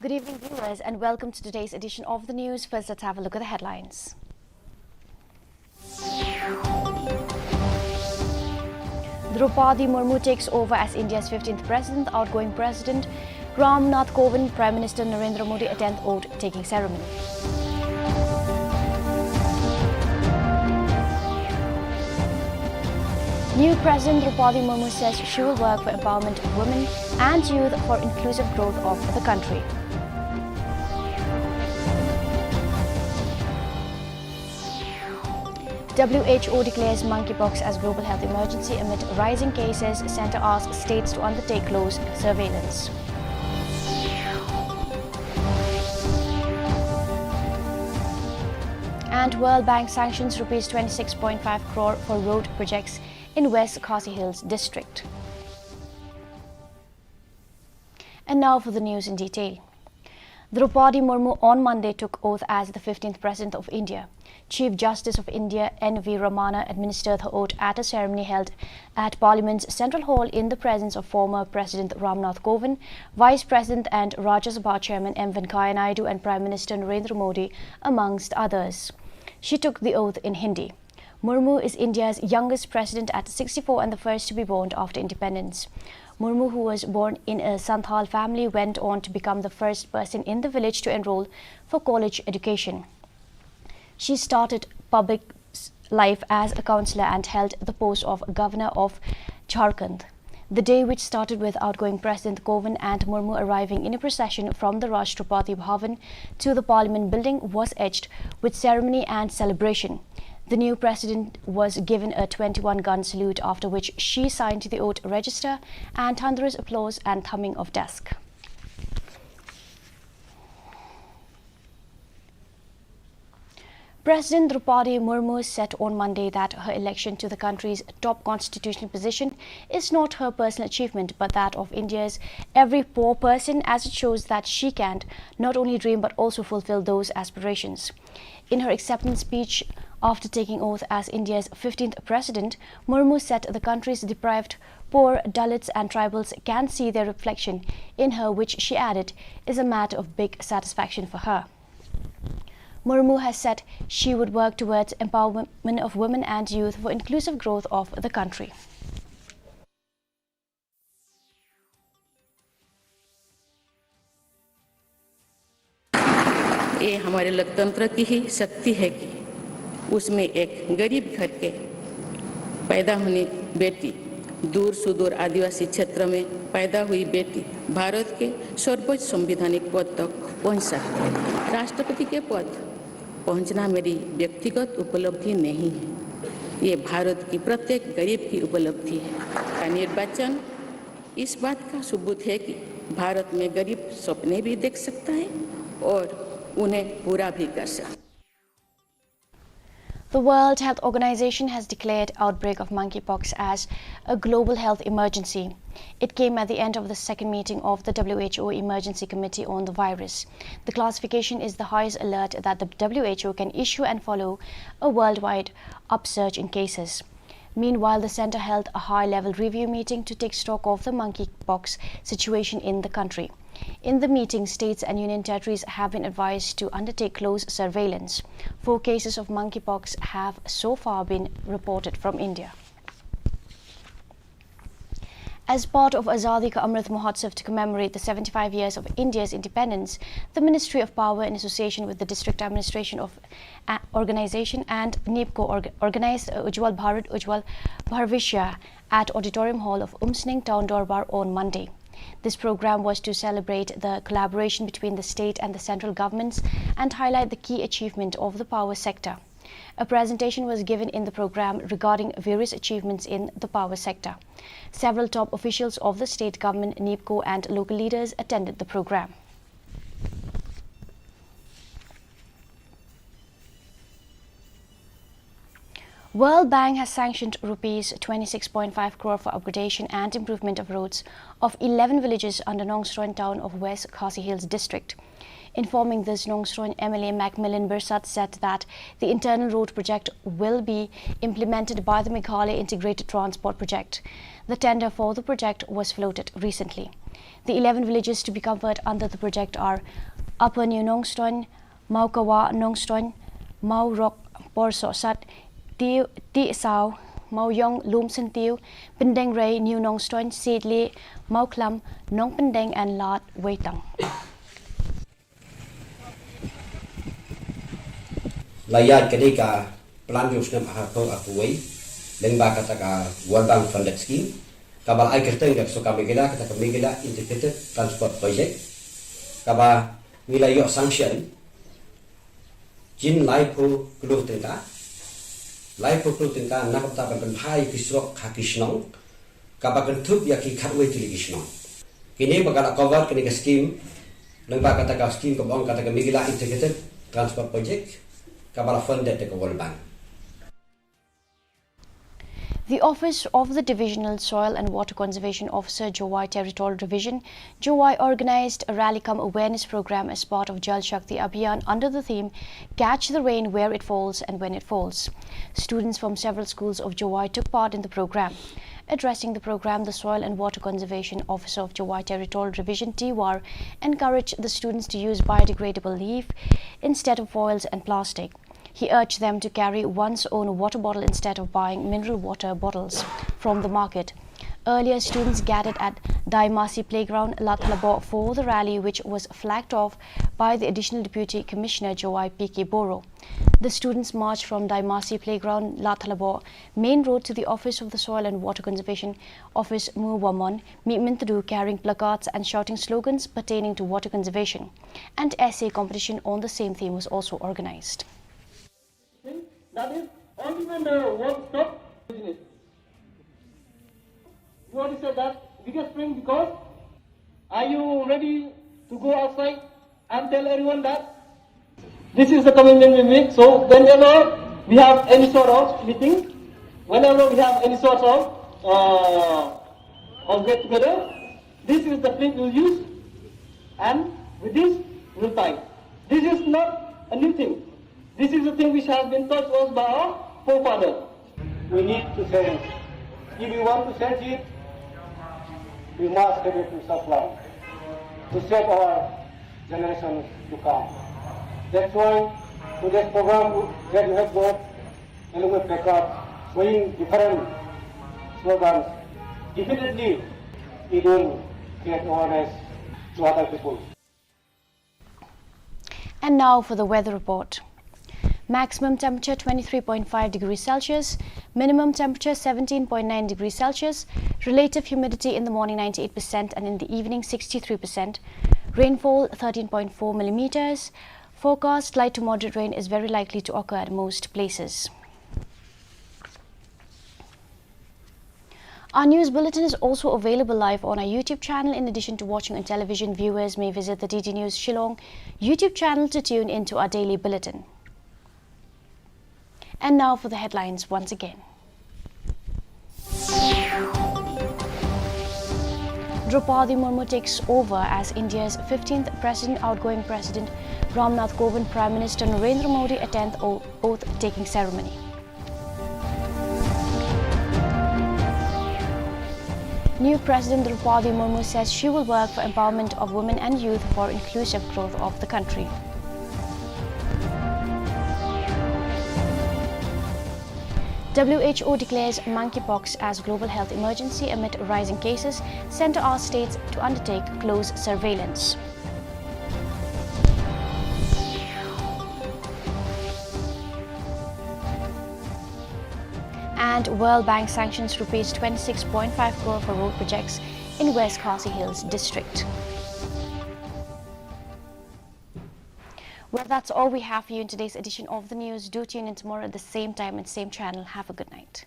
Good evening, viewers, and welcome to today's edition of the news. First, let's have a look at the headlines. Draupadi Murmu takes over as India's 15th president. Outgoing President Ram Nath Kovind, Prime Minister Narendra Modi attend oath-taking ceremony. New President Draupadi Murmu says she will work for empowerment of women and youth for inclusive growth of the country. WHO declares monkeypox as global health emergency amid rising cases. Centre asks states to undertake close surveillance. And World Bank sanctions Rs 26.5 crore for road projects in West Khasi Hills district. And now for the news in detail. Draupadi Murmu on Monday took oath as the 15th President of India. Chief Justice of India N.V. Ramana administered her oath at a ceremony held at Parliament's Central Hall in the presence of former President Ram Nath Kovind, Vice President and Rajya Sabha Chairman M. Venkaiah Naidu and Prime Minister Narendra Modi, amongst others. She took the oath in Hindi. Murmu is India's youngest president at 64 and the first to be born after independence. Murmu, who was born in a Santhal family, went on to become the first person in the village to enroll for college education. She started public life as a councillor and held the post of Governor of Jharkhand. The day, which started with outgoing President Kovind and Murmu arriving in a procession from the Rashtrapati Bhavan to the Parliament building, was edged with ceremony and celebration. The new president was given a 21-gun salute, after which she signed the oath register and thunderous applause and thumbing of desk. President Draupadi Murmu said on Monday that her election to the country's top constitutional position is not her personal achievement but that of India's every poor person, as it shows that she can not only dream but also fulfill those aspirations. In her acceptance speech after taking oath as India's 15th president, Murmu said the country's deprived, poor, Dalits and tribals can see their reflection in her, which she added is a matter of big satisfaction for her. Murmu has said she would work towards empowerment of women and youth for inclusive growth of the country. ये हमारे लोकतंत्र की ही शक्ति है कि उसमें एक गरीब घर के पैदा होने बेटी, दूर सुदूर आदिवासी क्षेत्र में पैदा हुई बेटी भारत के सर्वोच्च संवैधानिक पद तक पहुंच सकती है। राष्ट्रपति के पद पहुंचना मेरी व्यक्तिगत उपलब्धि नहीं है, ये भारत की प्रत्येक गरीब की उपलब्धि है। का निर्वाचन इस बात का सबूत है कि भारत में गरीब सपने भी देख सकता है और उन्हें पूरा भी कर सकता है। The World Health Organization has declared outbreak of monkeypox as a global health emergency. It came at the end of the second meeting of the WHO Emergency Committee on the virus. The classification is the highest alert that the WHO can issue and follow a worldwide upsurge in cases. Meanwhile, the centre held a high-level review meeting to take stock of the monkeypox situation in the country. In the meeting, states and union territories have been advised to undertake close surveillance. 4 cases of monkeypox have so far been reported from India. As part of Azadi Ka Amrit Mahotsav to commemorate the 75 years of India's independence, the Ministry of Power, in association with the District Administration of Organization and NIPCO, organized Ujjwal Bharat Ujjwal Bhavishya at Auditorium Hall of Umsning Town Darbar on Monday. This program was to celebrate the collaboration between the state and the central governments and highlight the key achievement of the power sector. A presentation was given in the program regarding various achievements in the power sector. Several top officials of the state government, NIPCO and local leaders attended the program. World Bank has sanctioned Rs 26.5 crore for upgradation and improvement of roads of 11 villages under Nongstroin town of West Khasi Hills district. Informing this, Nongstroin MLA Macmillan Birsat said that the internal road project will be implemented by the Meghalaya Integrated Transport Project. The tender for the project was floated recently. The 11 villages to be covered under the project are Upper New Nongstoin, Mau Kawa Nongstoin, Mau Rock Porso Sat, Ti Sao, Mau Yong Lum Sen Tiu, Pendeng Ray New Nongstoin, Seedley, Mau Klam, Nong Pendeng and Lat Waitang. Layar ketika plan Yusnam Ahako Akuway, Lengba Kataka World Bank Funded Scheme, Kabal Aikerteng Soka Migila, Kataka Migila Integrated Transport Project, Kaba Milayo Sanction, Jin Laipo Glutinka, Laipo Glutinka, Nakatakan Hai Kisrok Hakishnong, Kabakan Tup Yaki Katway Television. Kini Bagala cover Kinika scheme, Lengba Kataka scheme Kabon Kataka Migila Integrated Transport Project. The Office of the Divisional Soil and Water Conservation Officer, Jowai Territorial Division, Jowai organized a rally cum awareness program as part of Jal Shakti Abhiyan under the theme Catch the Rain Where It Falls and When It Falls. Students from several schools of Jowai took part in the program. Addressing the program, the Soil and Water Conservation Officer of Jowai Territorial Division, TWAR, encouraged the students to use biodegradable leaf instead of foils and plastic. He urged them to carry one's own water bottle instead of buying mineral water bottles from the market. Earlier, students gathered at Daimasi Playground, Lathalabo for the rally, which was flagged off by the Additional Deputy Commissioner Jowai P.K. Boro. The students marched from Daimasi Playground, Lathalabo Main Road to the Office of the Soil and Water Conservation Office, Muwamon, Mintadu, carrying placards and shouting slogans pertaining to water conservation. An essay competition on the same theme was also organized. That is only when the work stops business. You want to say that biggest spring because are you ready to go outside and tell everyone that this is the commitment we make? So whenever we have any sort of meeting, whenever we have any sort of get together, this is the flint we'll use, and with this we'll fight. This is not a new thing. This is a thing which has been taught to us by our forefathers. We need to change. If we want to change it, we must have it to supply, to save our generations to come. That's why today's program that you have got, along with placards, showing different slogans, definitely it will create awareness to other people. And now for the weather report. Maximum temperature 23.5 degrees Celsius, minimum temperature 17.9 degrees Celsius, relative humidity in the morning 98% and in the evening 63%, rainfall 13.4 millimeters, forecast light to moderate rain is very likely to occur at most places. Our news bulletin is also available live on our YouTube channel. In addition to watching on television, viewers may visit the DD News Shillong YouTube channel to tune into our daily bulletin. And now for the headlines once again. Draupadi Murmu takes over as India's 15th President. Outgoing President Ramnath Kovind, Prime Minister Narendra Modi attend oath-taking ceremony. New President Draupadi Murmu says she will work for empowerment of women and youth for inclusive growth of the country. WHO declares monkeypox as global health emergency amid rising cases. Centre asks states to undertake close surveillance. And World Bank sanctions rupees 26.5 crore for road projects in West Khasi Hills district. Well, that's all we have for you in today's edition of the news. Do tune in tomorrow at the same time and same channel. Have a good night.